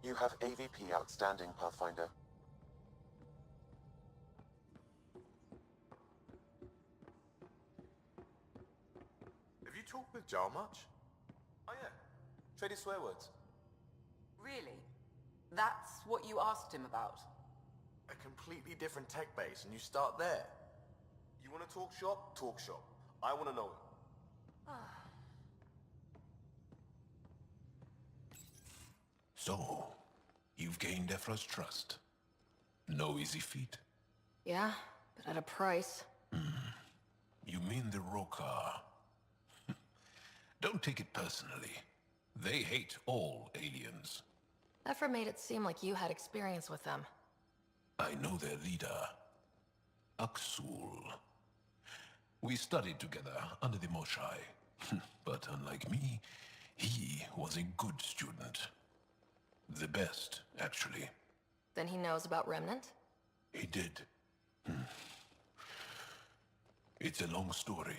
You have AVP outstanding, Pathfinder. Have you talked with Jar much? Oh yeah, traded swear words. Really? That's what you asked him about? A completely different tech base, and you start there. You want to talk shop? Talk shop. I want to know it. So, you've gained Ephra's trust. No easy feat. Yeah, but at a price. You mean the Rokar? Don't take it personally. They hate all aliens. Ephra made it seem like you had experience with them. I know their leader, Aksul. We studied together under the Moshai. But unlike me, he was a good student. The best, actually. Then he knows about Remnant? He did. It's a long story.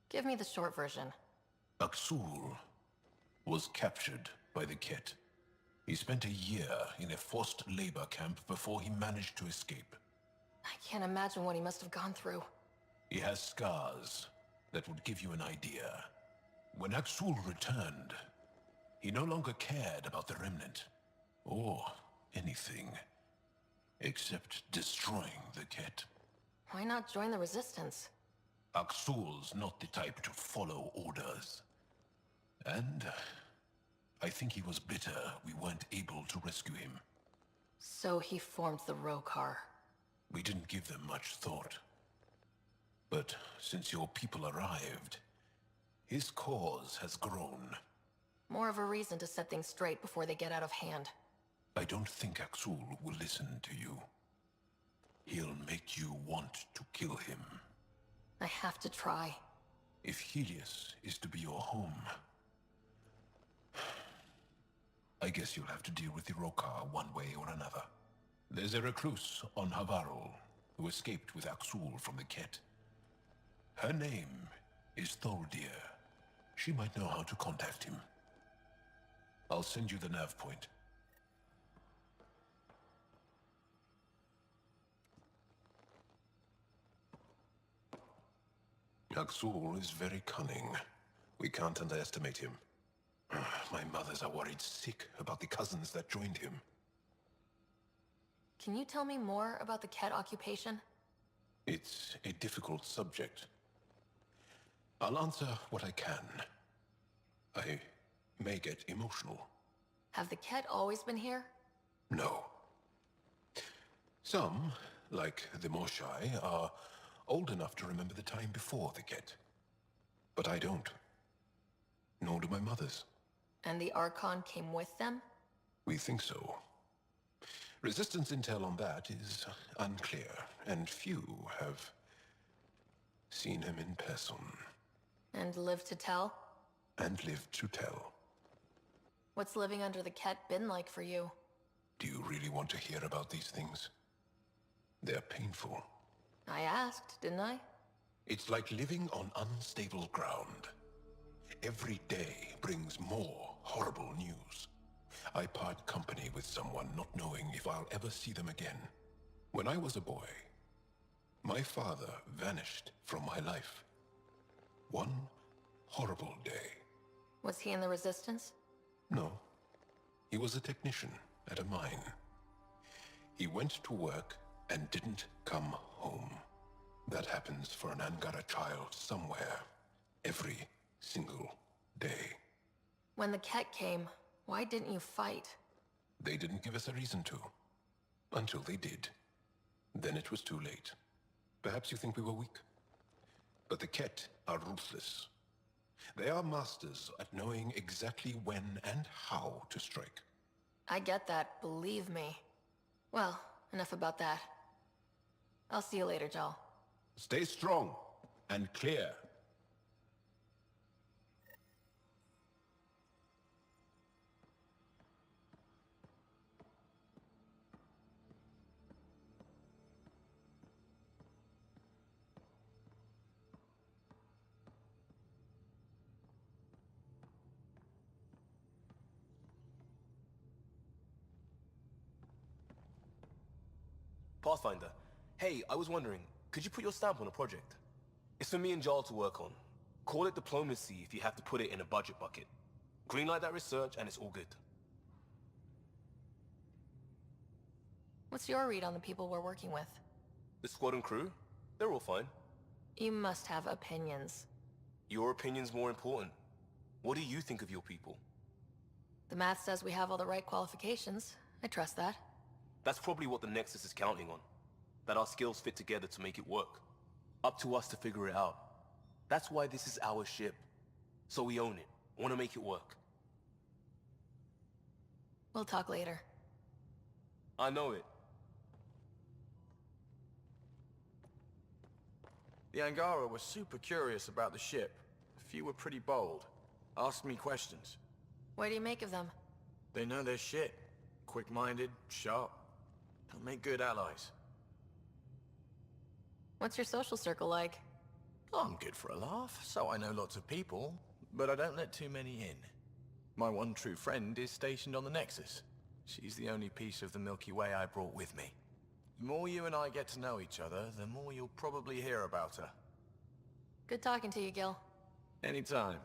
Give me the short version. Aksul was captured by the Ket. He spent a year in a forced labor camp before he managed to escape. I can't imagine what he must have gone through. He has scars that would give you an idea. When Aksul returned, he no longer cared about the Remnant, or anything, except destroying the Ket. Why not join the Resistance? Aksul's not the type to follow orders. And I think he was bitter we weren't able to rescue him. So he formed the Rokar. We didn't give them much thought. But since your people arrived, his cause has grown. More of a reason to set things straight before they get out of hand. I don't think Aksul will listen to you. He'll make you want to kill him. I have to try. If Helios is to be your home, I guess you'll have to deal with the Rokar one way or another. There's a recluse on Havarul who escaped with Aksul from the Ket. Her name is Tholdir. She might know how to contact him. I'll send you the nav point. Aksul is very cunning. We can't underestimate him. My mothers are worried sick about the cousins that joined him. Can you tell me more about the Ket occupation? It's a difficult subject. I'll answer what I can. I may get emotional. Have the Ket always been here? No. Some, like the Moshai, are old enough to remember the time before the Ket. But I don't. Nor do my mothers. And the Archon came with them? We think so. Resistance intel on that is unclear, and few have seen him in person. And lived to tell? And lived to tell. What's living under the Ket been like for you? Do you really want to hear about these things? They're painful. I asked, didn't I? It's like living on unstable ground. Every day brings more horrible news. I part company with someone not knowing if I'll ever see them again. When I was a boy, my father vanished from my life. One horrible day. Was he in the Resistance? No. He was a technician at a mine. He went to work and didn't come home. That happens for an Angara child somewhere. Every single day. When the Ket came, why didn't you fight? They didn't give us a reason to. Until they did. Then it was too late. Perhaps you think we were weak. But the Ket are ruthless. They are masters at knowing exactly when and how to strike. I get that, believe me. Well, enough about that. I'll see you later, Jal. Stay strong and clear. Pathfinder. Hey, I was wondering, could you put your stamp on a project? It's for me and Jarl to work on. Call it diplomacy if you have to put it in a budget bucket. Greenlight that research and it's all good. What's your read on the people we're working with? The squad and crew? They're all fine. You must have opinions. Your opinion's more important. What do you think of your people? The math says we have all the right qualifications. I trust that. That's probably what the Nexus is counting on. That our skills fit together to make it work. Up to us to figure it out. That's why this is our ship. So we own it. Want to make it work. We'll talk later. I know it. The Angara were super curious about the ship. A few were pretty bold. Asked me questions. What do you make of them? They know their shit. Quick-minded, sharp. They'll make good allies. What's your social circle like? I'm good for a laugh, so I know lots of people, but I don't let too many in. My one true friend is stationed on the Nexus. She's the only piece of the Milky Way I brought with me. The more you and I get to know each other, the more you'll probably hear about her. Good talking to you, Gil. Anytime.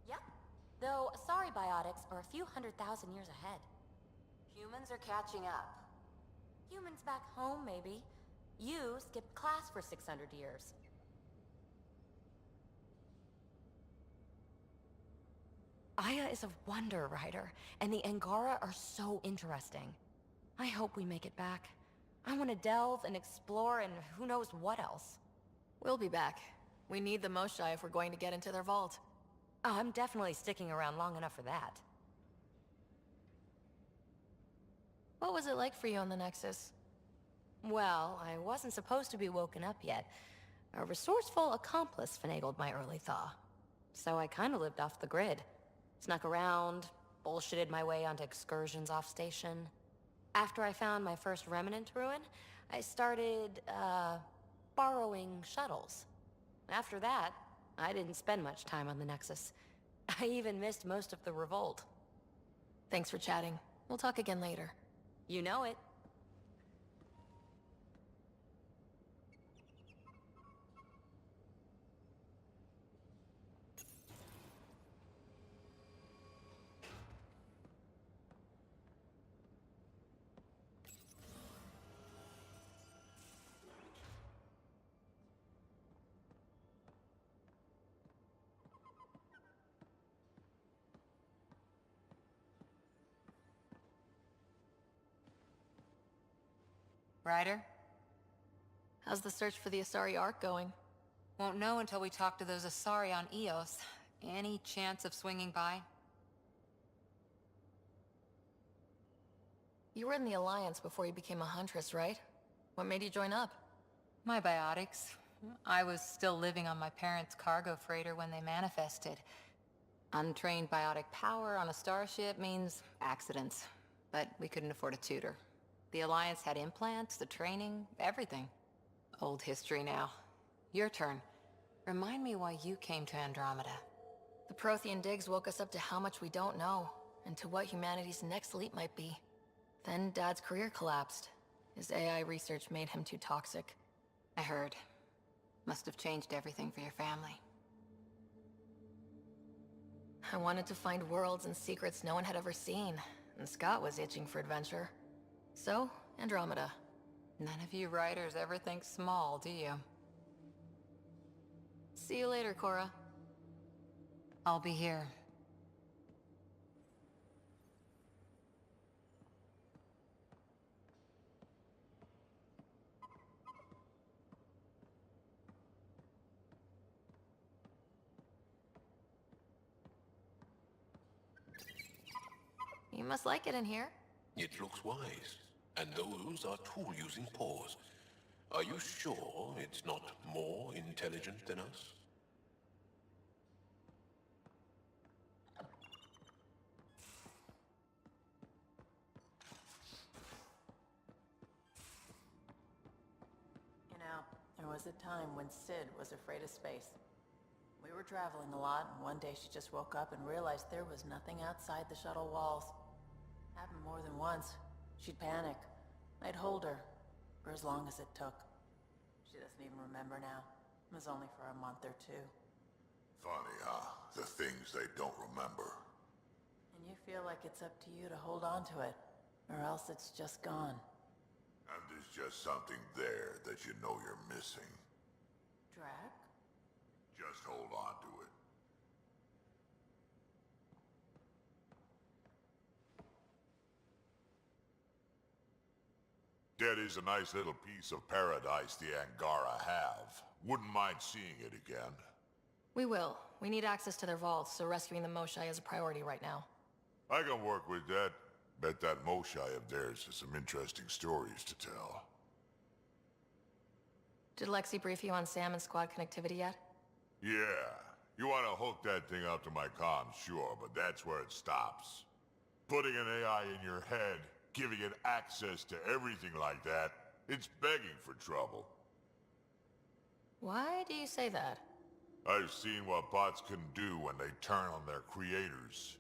Yep. Though Asari biotics are a few 100,000 years ahead. Humans are catching up. Humans back home, maybe. You skipped class for 600 years. Aya is a wonder rider, and the Angara are so interesting. I hope we make it back. I want to delve and explore and who knows what else. We'll be back. We need the Moshae if we're going to get into their vault. Oh, I'm definitely sticking around long enough for that. What was it like for you on the Nexus? Well, I wasn't supposed to be woken up yet. A resourceful accomplice finagled my early thaw. So I kinda lived off the grid. Snuck around, bullshitted my way onto excursions off station. After I found my first remnant ruin, I started, borrowing shuttles. After that, I didn't spend much time on the Nexus. I even missed most of the revolt. Thanks for chatting. We'll talk again later. You know it. Ryder? How's the search for the Asari Ark going? Won't know until we talk to those Asari on Eos. Any chance of swinging by? You were in the Alliance before you became a Huntress, right? What made you join up? My biotics. I was still living on my parents' cargo freighter when they manifested. Untrained biotic power on a starship means accidents. But we couldn't afford a tutor. The Alliance had implants, the training, everything. Old history now. Your turn. Remind me why you came to Andromeda. The Prothean digs woke us up to how much we don't know, and to what humanity's next leap might be. Then Dad's career collapsed. His AI research made him too toxic. I heard. Must have changed everything for your family. I wanted to find worlds and secrets no one had ever seen, and Scott was itching for adventure. So, Andromeda. None of you writers ever think small, do you? See you later, Cora. I'll be here. You must like it in here. It looks wise, and those are tool-using paws. Are you sure it's not more intelligent than us? You know, there was a time when Sid was afraid of space. We were traveling a lot, and one day she just woke up and realized there was nothing outside the shuttle walls. Happened more than once. She'd panic. I'd hold her, for as long as it took. She doesn't even remember now. It was only for a month or two. Funny, huh? The things they don't remember. And you feel like it's up to you to hold on to it, or else it's just gone. And there's just something there that you know you're missing. Drac? Just hold on to it. That is a nice little piece of paradise the Angara have. Wouldn't mind seeing it again. We will. We need access to their vaults, so rescuing the Moshai is a priority right now. I can work with that. Bet that Moshai of theirs has some interesting stories to tell. Did Lexi brief you on Sam and squad connectivity yet? Yeah. You want to hook that thing up to my comms, sure, but that's where it stops. Putting an AI in your head, giving it access to everything like that, it's begging for trouble. Why do you say that? I've seen what bots can do when they turn on their creators.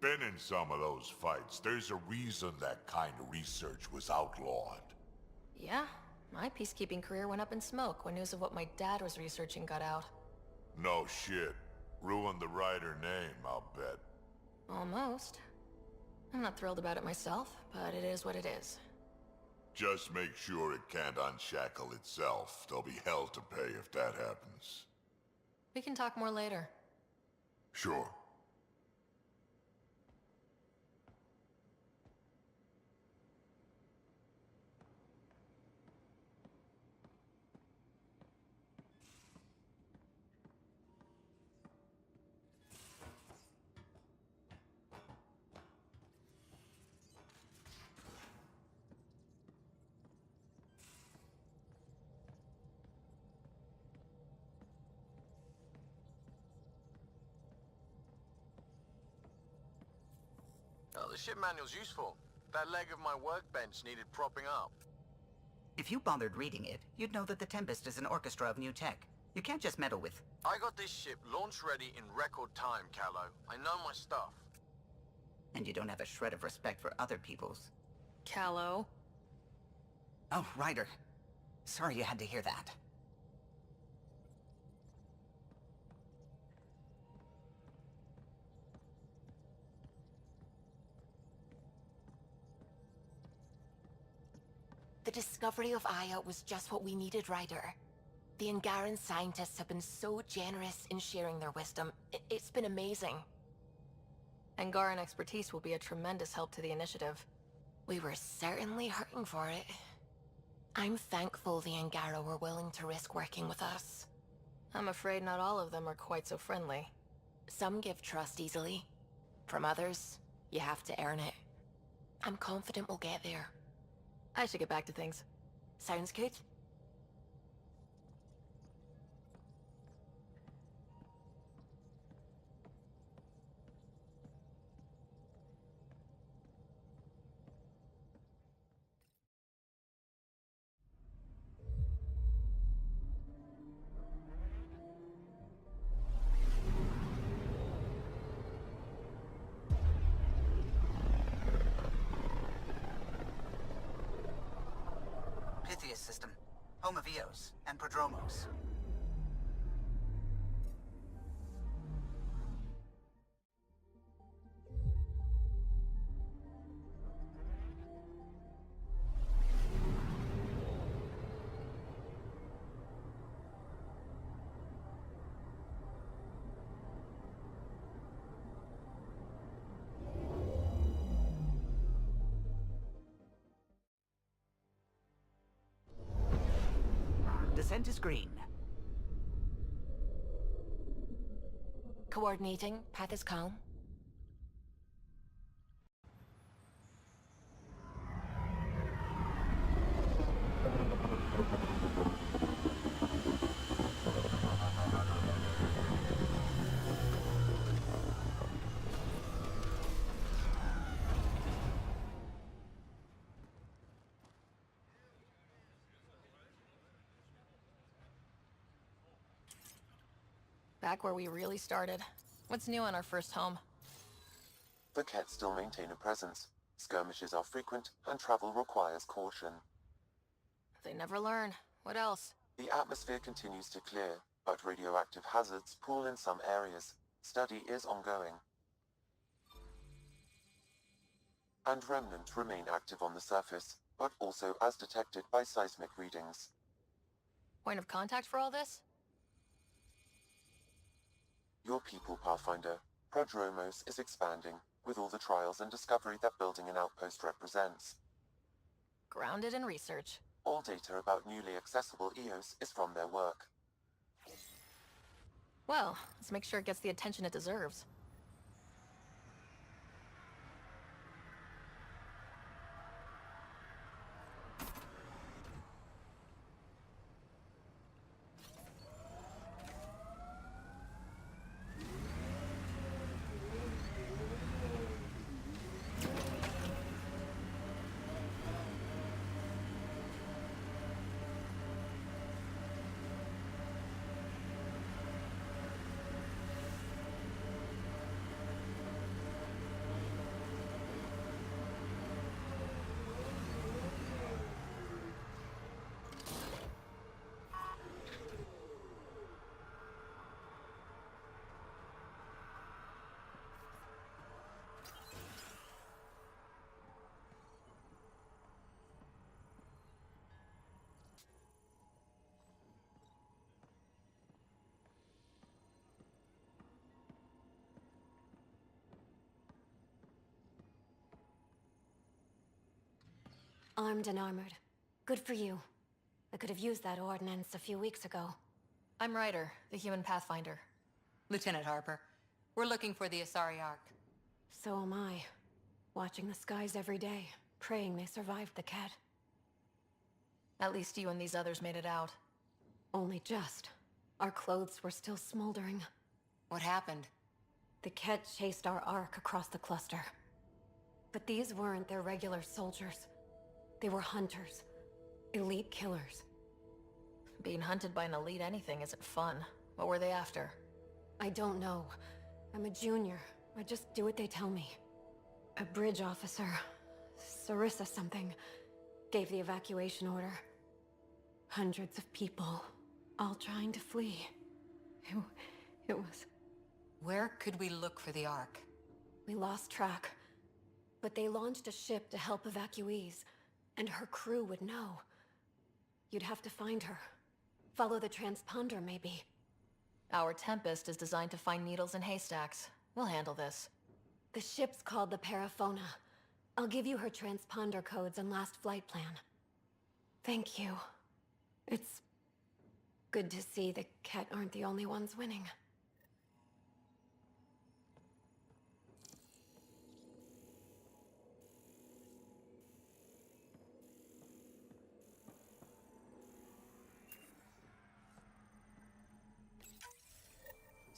Been in some of those fights. There's a reason that kind of research was outlawed. Yeah, my peacekeeping career went up in smoke when news of what my dad was researching got out. No shit. Ruined the writer name, I'll bet. Almost. I'm not thrilled about it myself, but it is what it is. Just make sure it can't unshackle itself. There'll be hell to pay if that happens. We can talk more later. Sure. Oh, the ship manual's useful. That leg of my workbench needed propping up. If you bothered reading it, you'd know that the Tempest is an orchestra of new tech. You can't just meddle with... I got this ship launch ready in record time, Callow. I know my stuff. And you don't have a shred of respect for other people's. Callow. Oh, Ryder. Sorry you had to hear that. The discovery of Aya was just what we needed, Ryder. The Angaran scientists have been so generous in sharing their wisdom. It's been amazing. Angaran expertise will be a tremendous help to the initiative. We were certainly hurting for it. I'm thankful the Angara were willing to risk working with us. I'm afraid not all of them are quite so friendly. Some give trust easily. From others, you have to earn it. I'm confident we'll get there. I should get back to things. Sounds good. home of Eos and Prodromos. Descent is green. Coordinating. Path is calm. Back where we really started. What's new on our first home? The Kett still maintain a presence. Skirmishes are frequent, and travel requires caution. They never learn. What else? The atmosphere continues to clear, but radioactive hazards pool in some areas. Study is ongoing. And remnant remain active on the surface, but also as detected by seismic readings. Point of contact for all this? Your people, Pathfinder. Prodromos is expanding, with all the trials and discovery that building an outpost represents. Grounded in research. All data about newly accessible Eos is from their work. Well, let's make sure it gets the attention it deserves. Armed and armored. Good for you. I could have used that ordnance a few weeks ago. I'm Ryder, the human Pathfinder. Lieutenant Harper, we're looking for the Asari Ark. So am I. Watching the skies every day, praying they survived the Kett. At least you and these others made it out. Only just. Our clothes were still smoldering. What happened? The Kett chased our Ark across the cluster. But these weren't their regular soldiers. They were hunters. Elite killers. Being hunted by an elite anything isn't fun. What were they after? I don't know. I'm a junior. I just do what they tell me. A bridge officer, Sarissa something, gave the evacuation order. Hundreds of people, all trying to flee. It was... Where could we look for the Ark? We lost track. But they launched a ship to help evacuees, and her crew would know. You'd have to find her. Follow the transponder, maybe. Our Tempest is designed to find needles in haystacks. We'll handle this. The ship's called the Paraphona. I'll give you her transponder codes and last flight plan. Thank you. It's good to see the Kett aren't the only ones winning.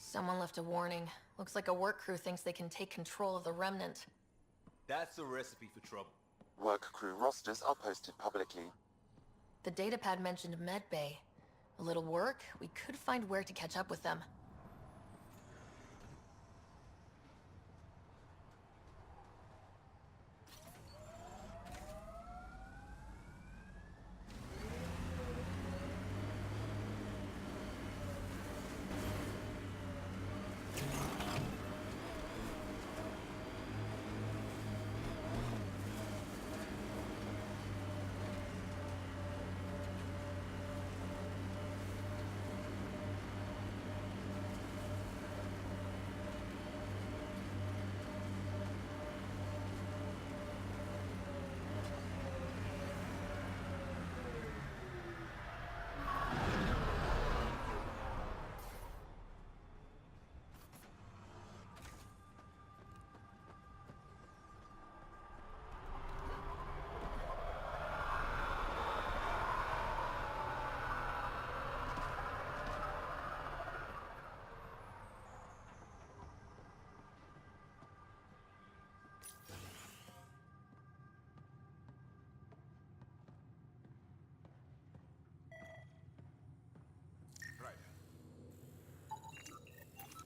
Someone left a warning. Looks like a work crew thinks they can take control of the Remnant. That's a recipe for trouble. Work crew rosters are posted publicly. The datapad mentioned Medbay. A little work, we could find where to catch up with them.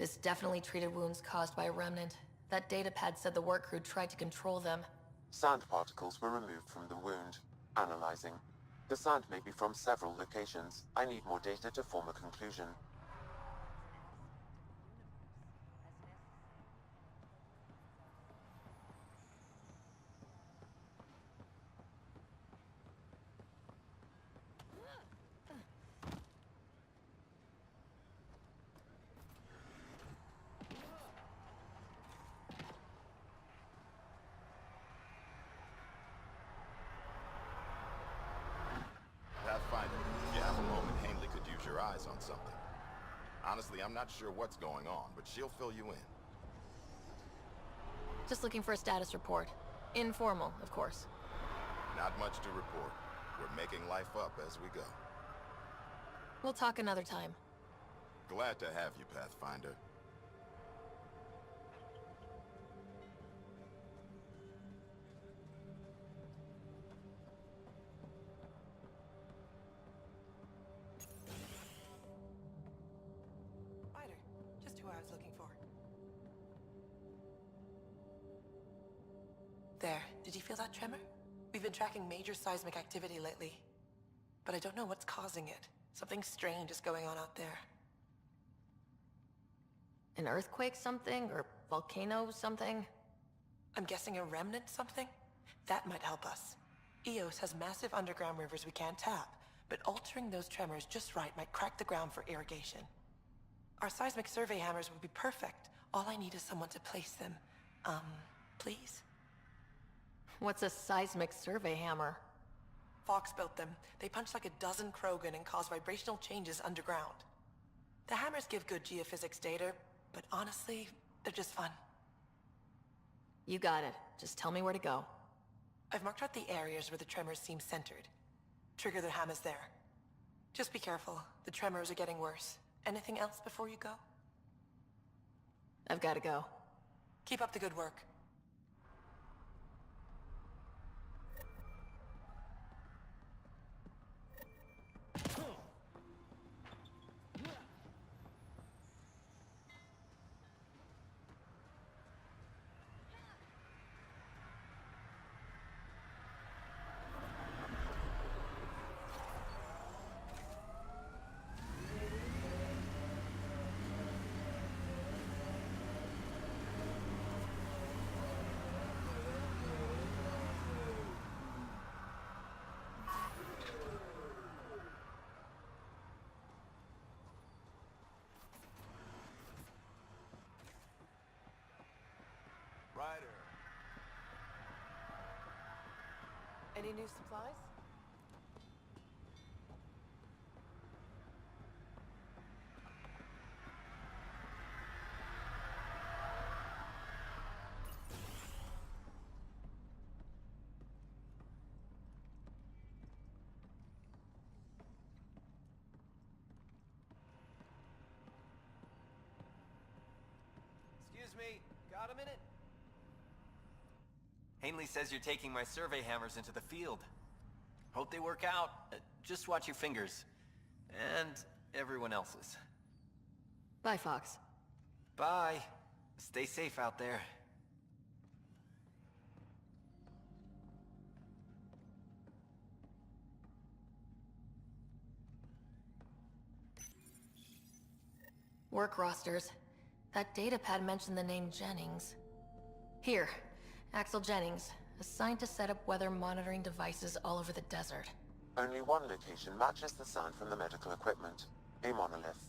This definitely treated wounds caused by a remnant. That datapad said the work crew tried to control them. Sand particles were removed from the wound. Analyzing. The sand may be from several locations. I need more data to form a conclusion. Pathfinder, if you have a moment, Hanley could use your eyes on something. Honestly, I'm not sure what's going on, but she'll fill you in. Just looking for a status report. Informal, of course. Not much to report. We're making life up as we go. We'll talk another time. Glad to have you, Pathfinder. Spider, just who I was looking for. There, did you feel that tremor? We've been tracking major seismic activity lately, but I don't know what's causing it. Something strange is going on out there. An earthquake something? Or volcano something? I'm guessing a remnant something? That might help us. Eos has massive underground rivers we can't tap, but altering those tremors just right might crack the ground for irrigation. Our seismic survey hammers would be perfect. All I need is someone to place them. Please? What's a seismic survey hammer? Fox built them. They punch like a dozen Krogan and cause vibrational changes underground. The hammers give good geophysics data, but honestly, they're just fun. You got it. Just tell me where to go. I've marked out the areas where the tremors seem centered. Trigger the hammers there. Just be careful. The tremors are getting worse. Anything else before you go? I've got to go. Keep up the good work. Any new supplies? Excuse me, got a minute? Hanley says you're taking my survey hammers into the field. Hope they work out. Just watch your fingers. And everyone else's. Bye, Fox. Bye. Stay safe out there. Work rosters. That datapad mentioned the name Jennings. Here. Axel Jennings, assigned to set up weather monitoring devices all over the desert. Only one location matches the sound from the medical equipment. A monolith.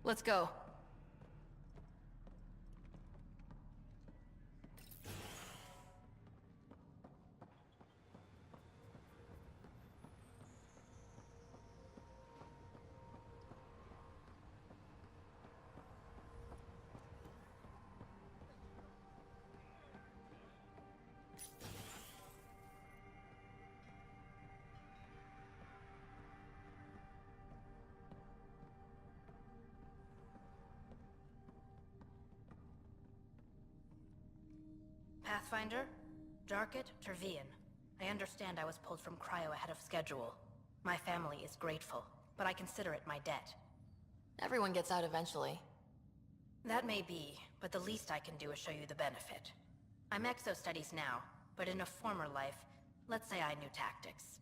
Let's go. Pathfinder, Darket, Tervian. I understand I was pulled from cryo ahead of schedule. My family is grateful, but I consider it my debt. Everyone gets out eventually. That may be, but the least I can do is show you the benefit. I'm exo-studies now, but in a former life, let's say I knew tactics.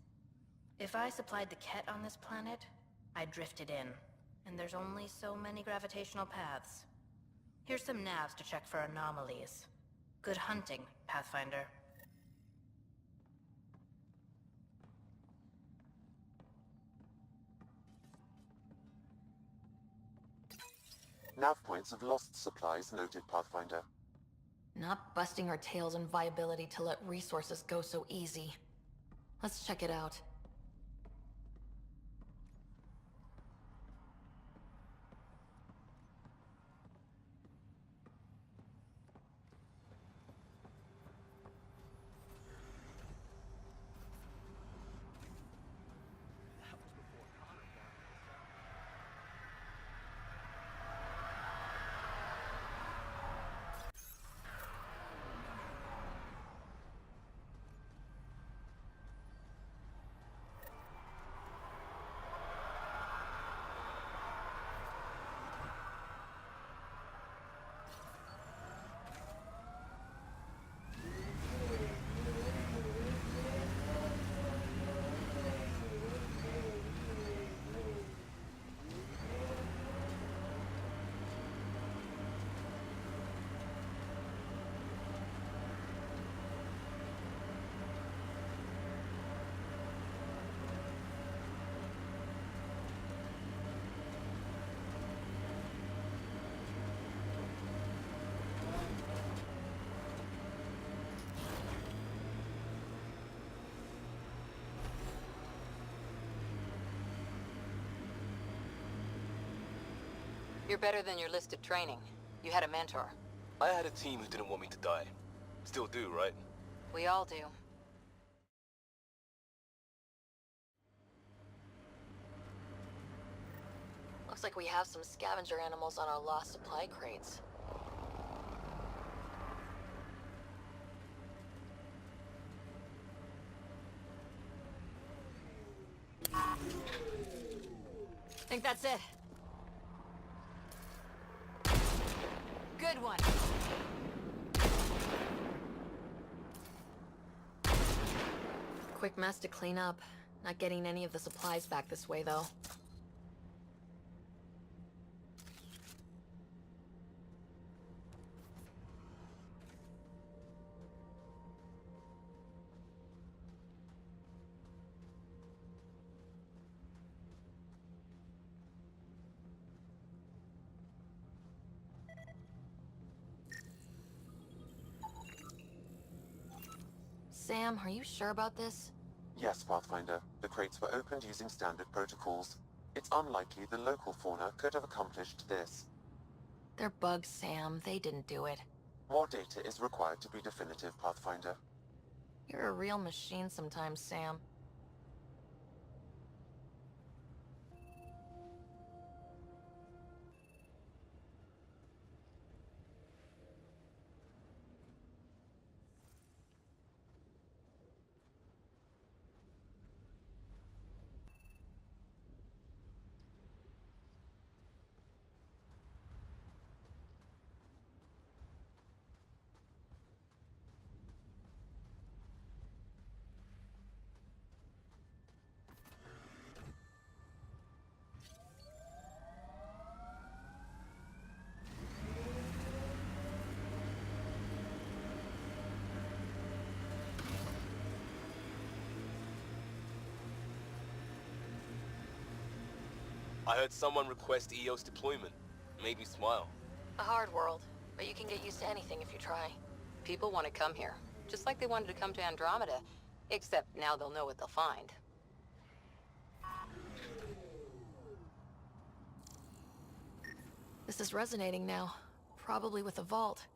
If I supplied the Ket on this planet, I'd drift it in, and there's only so many gravitational paths. Here's some navs to check for anomalies. Good hunting, Pathfinder. Nav points of lost supplies noted, Pathfinder. Not busting our tails in viability to let resources go so easy. Let's check it out. You're better than your listed training. You had a mentor. I had a team who didn't want me to die. Still do, right? We all do. Looks like we have some scavenger animals on our lost supply crates. Think that's it. Good one. Quick mess to clean up. Not getting any of the supplies back this way, though. Sam, are you sure about this? Yes, Pathfinder. The crates were opened using standard protocols. It's unlikely the local fauna could have accomplished this. They're bugs, Sam. They didn't do it. More data is required to be definitive, Pathfinder. You're a real machine sometimes, Sam. I heard someone request EOS deployment. Made me smile. A hard world, but you can get used to anything if you try. People want to come here, just like they wanted to come to Andromeda. Except now they'll know what they'll find. This is resonating now. Probably with the vault.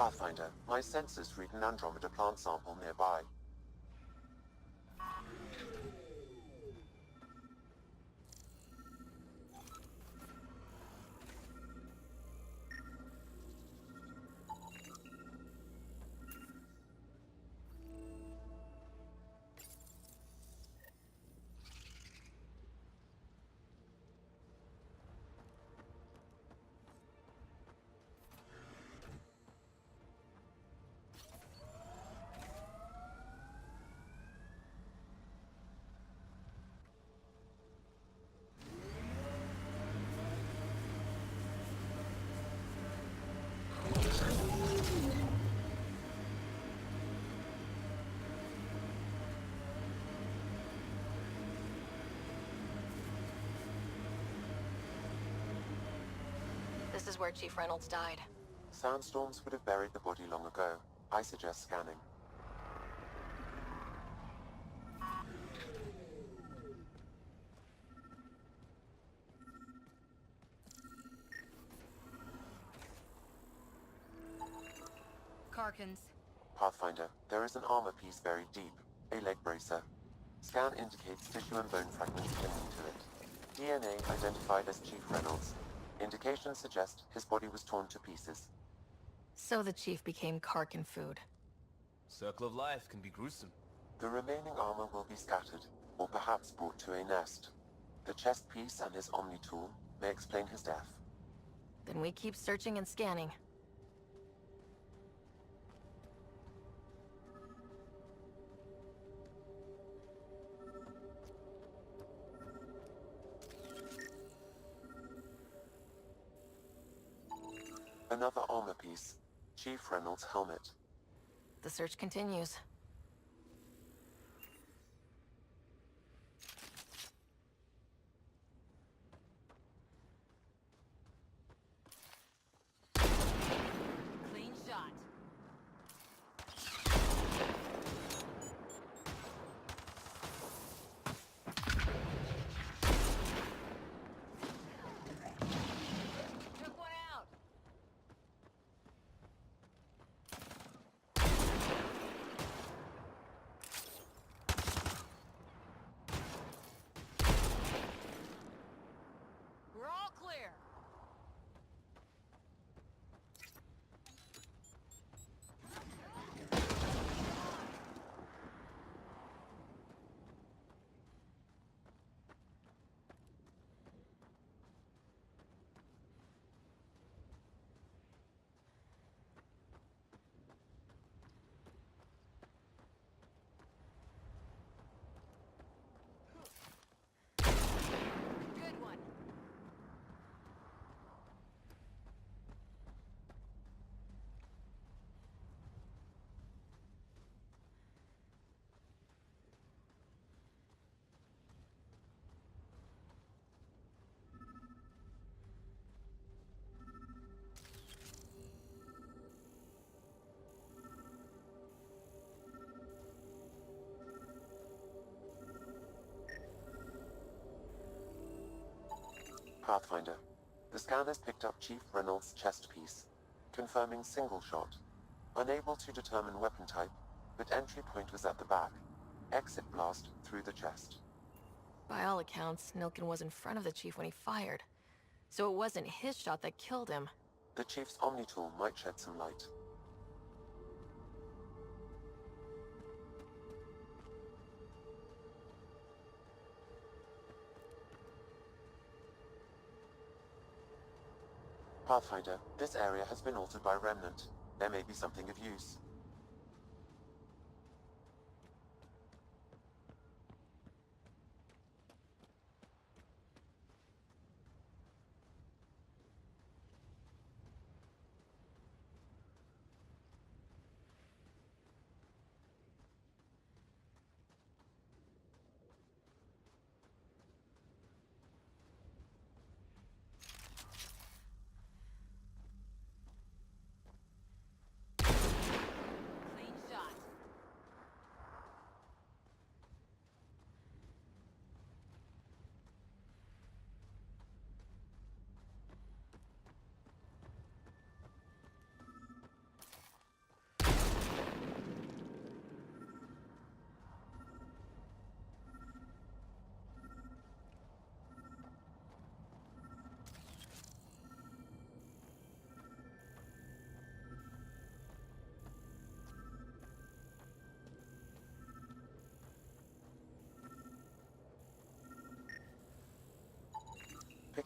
Pathfinder, my sensors read an Andromeda plant sample nearby. This is where Chief Reynolds died. Sandstorms would have buried the body long ago. I suggest scanning. Karkins. Pathfinder, there is an armor piece buried deep. A leg bracer. Scan indicates tissue and bone fragments clinging to it. DNA identified as Chief Reynolds. Indications suggest his body was torn to pieces. So the Chief became Karkin food. Circle of life can be gruesome. The remaining armor will be scattered, or perhaps brought to a nest. The chest piece and his Omni tool may explain his death. Then we keep searching and scanning. Another armor piece. Chief Reynolds' helmet. The search continues. Clean shot. Took one out. We're all clear. Good one. Pathfinder. The scanners picked up Chief Reynolds' chest piece, confirming single shot. Unable to determine weapon type, but entry point was at the back. Exit blast through the chest. By all accounts, Nilkin was in front of the Chief when he fired. So it wasn't his shot that killed him. The Chief's Omni tool might shed some light. Pathfinder, this area has been altered by Remnant. There may be something of use.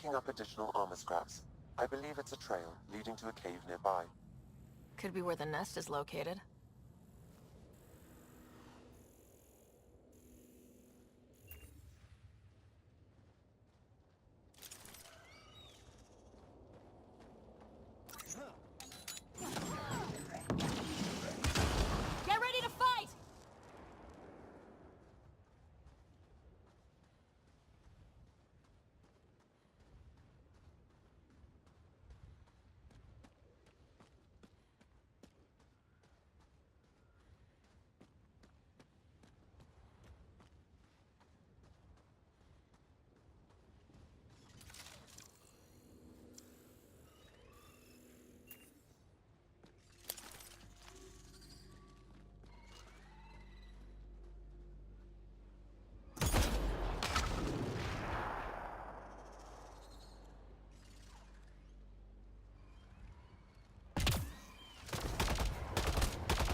picking up additional armor scraps. I believe it's a trail leading to a cave nearby. Could be where the nest is located. Get ready to fight!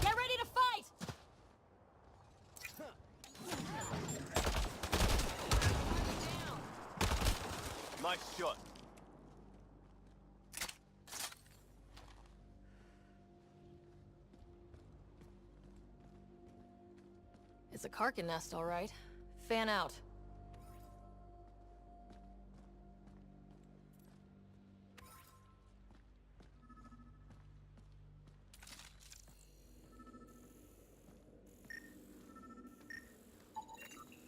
Get ready to fight! Nice shot. It's a Karkin nest, all right. Fan out.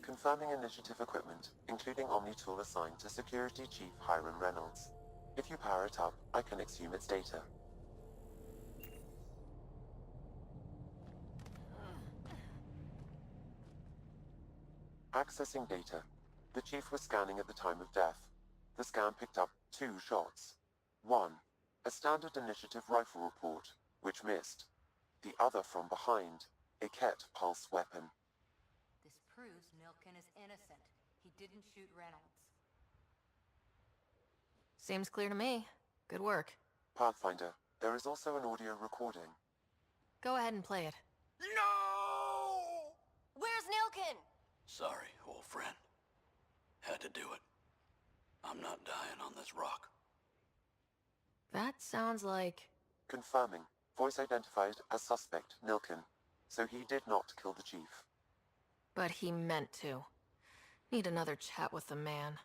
Confirming initiative equipment, including Omni-tool assigned to Security Chief Hiram Reynolds. If you power it up, I can exhume its data. Accessing data. The Chief was scanning at the time of death. The scan picked up 2 shots. One, a standard initiative rifle report, which missed. The other from behind, a Ket pulse weapon. This proves Milken is innocent. He didn't shoot Reynolds. Seems clear to me. Good work. Pathfinder, there is also an audio recording. Go ahead and play it. Where's Nilken? Sorry, old friend. Had to do it. I'm not dying on this rock. That sounds like... Confirming. Voice identified as suspect, Nilken. So he did not kill the Chief. But he meant to. Need another chat with the man.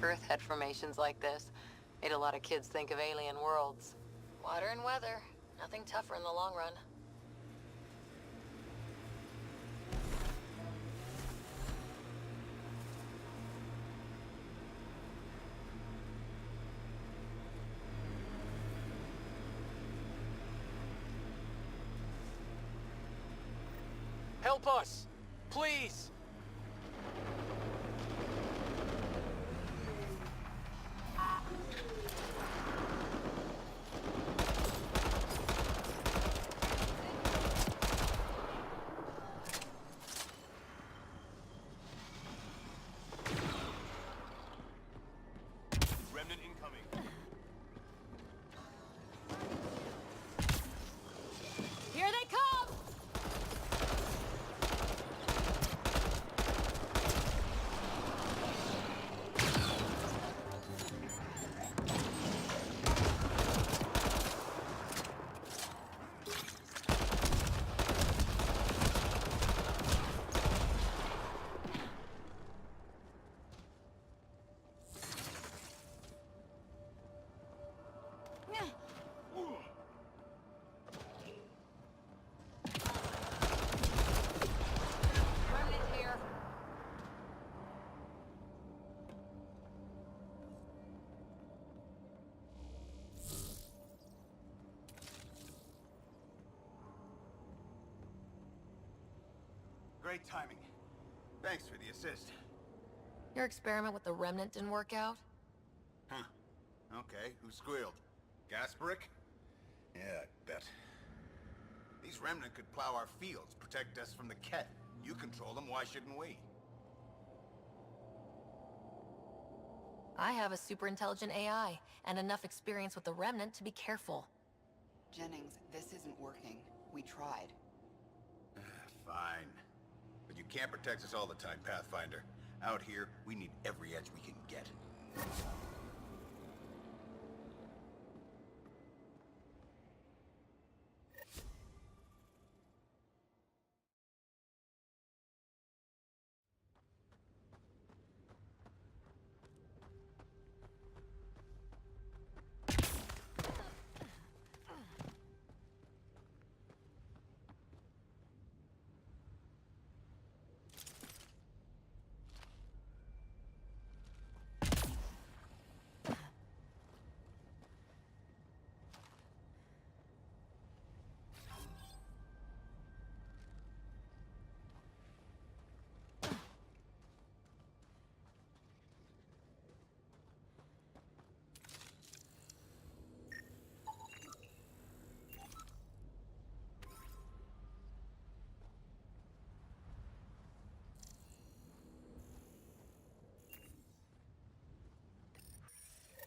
Earth had formations like this. Made a lot of kids think of alien worlds. Water and weather. Nothing tougher in the long run. Help us! Please! Remnant incoming. Here they come! Great timing. Thanks for the assist. Your experiment with the remnant didn't work out? Huh. Okay, who squealed? Gasparic? Yeah, I bet. These remnant could plow our fields, protect us from the Ket. You control them, why shouldn't we? I have a super intelligent AI, and enough experience with the remnant to be careful. Jennings, this isn't working. We tried. Fine. But you can't protect us all the time, Pathfinder. Out here, we need every edge we can get.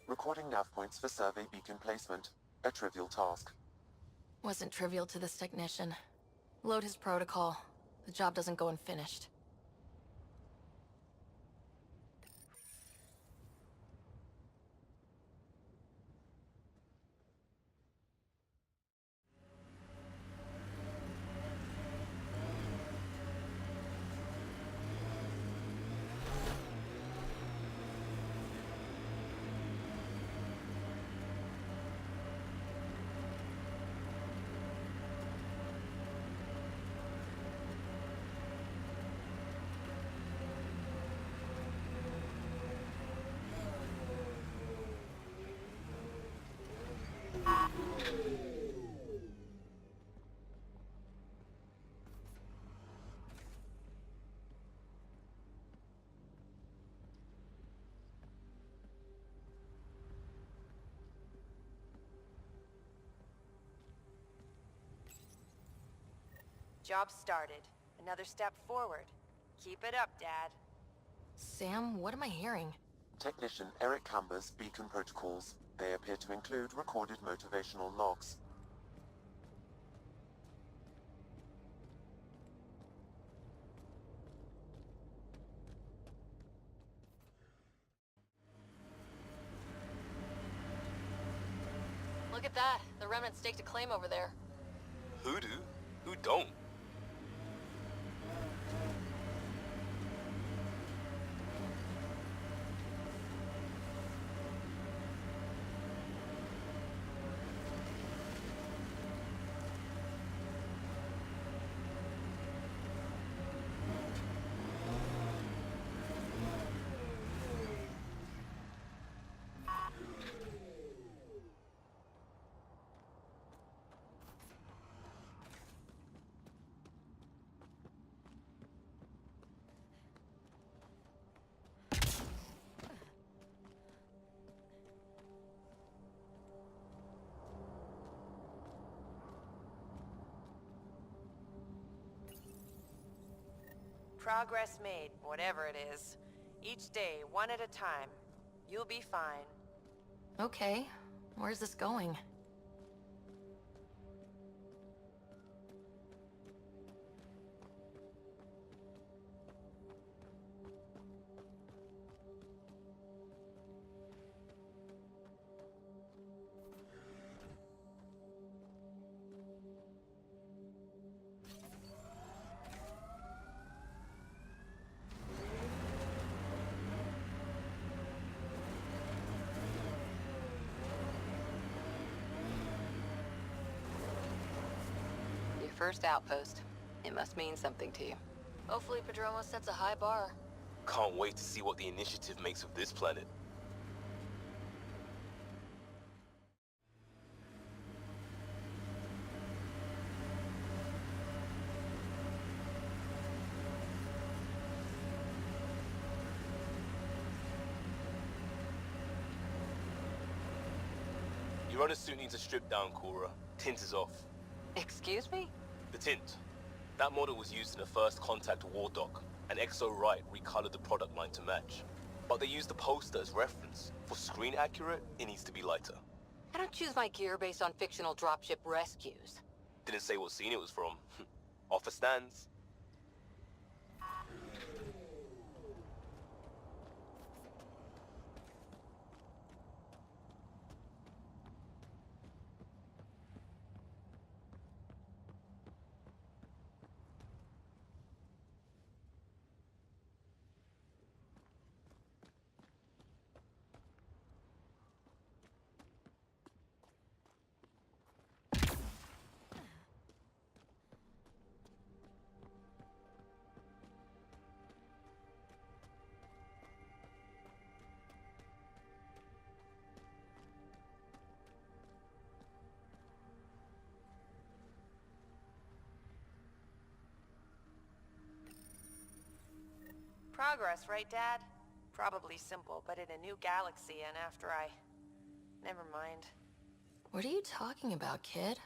Recording nav points for survey beacon placement. A trivial task. Wasn't trivial to this technician. Load his protocol. The job doesn't go unfinished. Job started. Another step forward. Keep it up, Dad. Sam, what am I hearing? Technician Eric Camber's beacon protocols. They appear to include recorded motivational logs. Look at that. The remnant staked a claim over there. Who do? Who don't? Progress made, whatever it is. Each day, one at a time. You'll be fine. Okay. Where's this going? First outpost. It must mean something to you. Hopefully Padromo sets a high bar. Can't wait to see what the initiative makes of this planet. Your runner suit needs a strip down, Cora. Tint is off. Excuse me? The tint. That model was used in the first Contact War doc, and XO Wright recolored the product line to match. But they used the poster as reference. For screen accurate, it needs to be lighter. I don't choose my gear based on fictional dropship rescues. Didn't say what scene it was from. Offer stands. Progress, right, Dad? Probably simple, but in a new galaxy and after I... Never mind. What are you talking about, kid?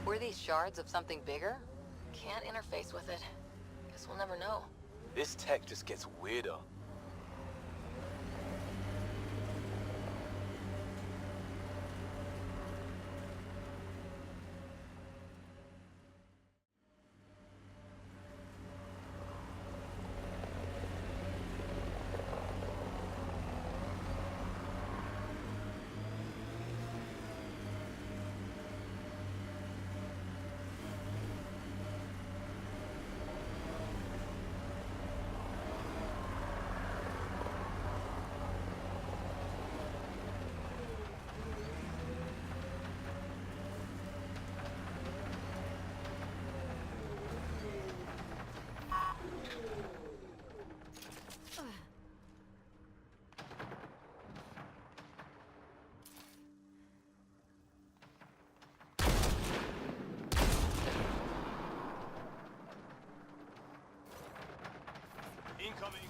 Were these shards of something bigger? Can't interface with it. Guess we'll never know. This tech just gets weirder. Incoming!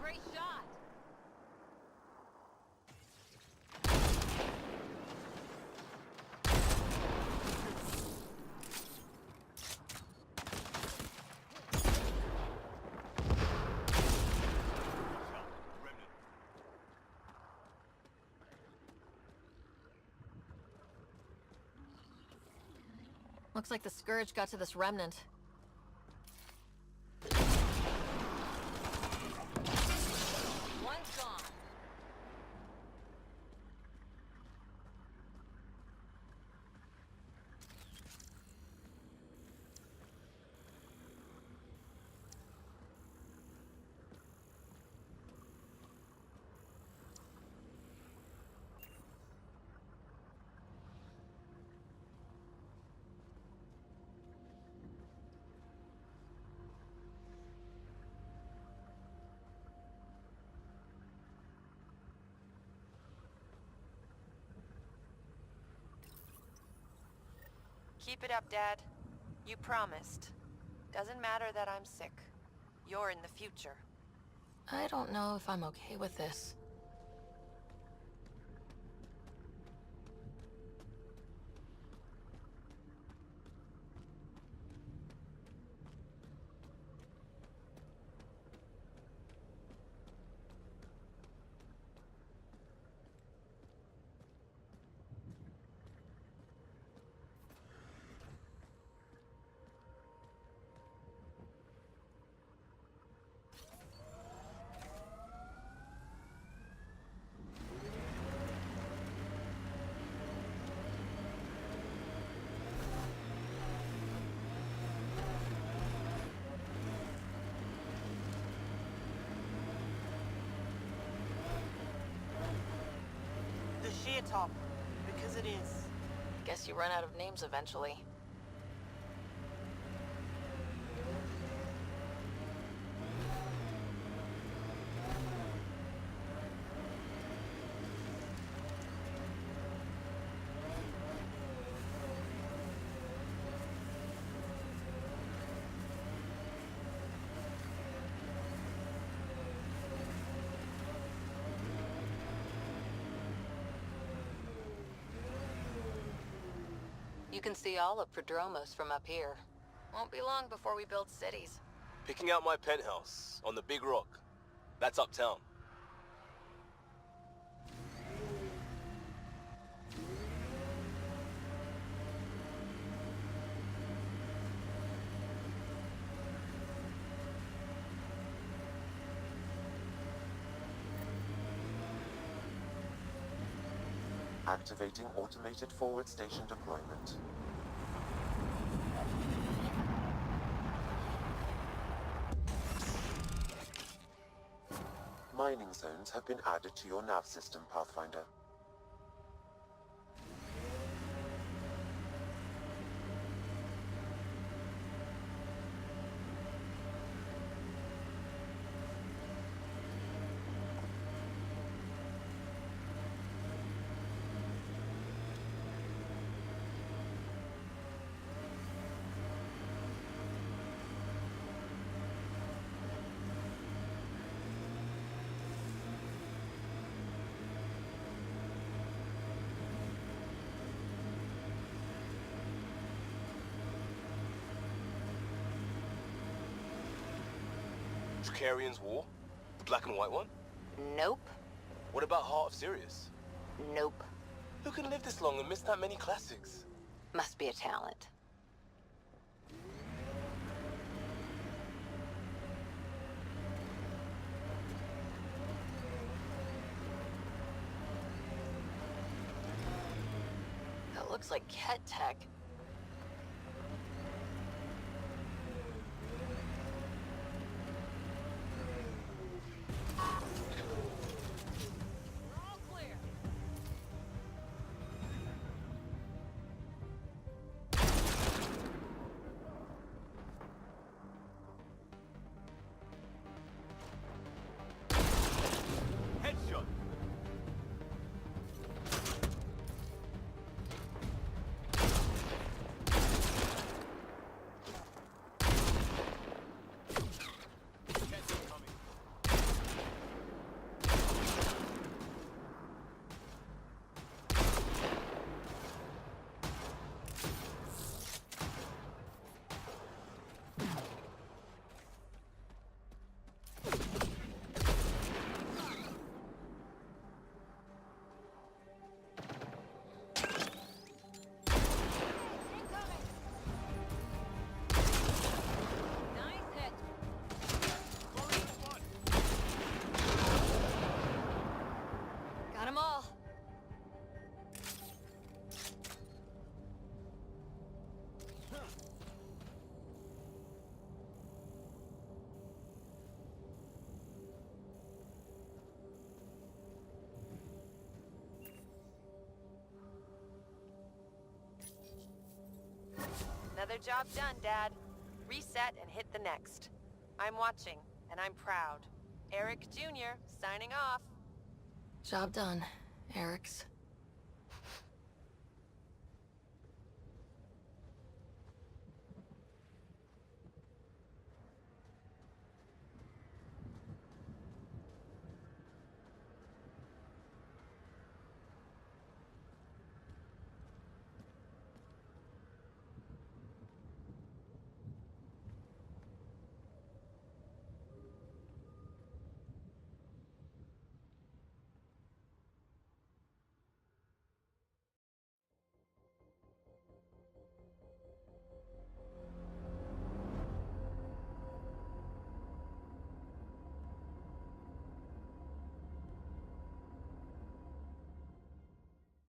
Great shot! Looks like the Scourge got to this remnant. One's gone. Keep it up, Dad. You promised. Doesn't matter that I'm sick. You're in the future. I don't know if I'm okay with this. top. Because it is. Guess you run out of names eventually. You can see all of Prodromos from up here. Won't be long before we build cities. Picking out my penthouse on the big rock. That's uptown. Activating automated forward station deployment. Mining zones have been added to your nav system, Pathfinder. Dracarian's War? The black and white one? Nope. What about Heart of Sirius? Nope. Who can live this long and miss that many classics? Must be a talent. That looks like Ket tech. Headshot! Got them all. Another job done, Dad. Reset and hit the next. I'm watching, and I'm proud. Eric Jr. signing off. Job done, Eric's.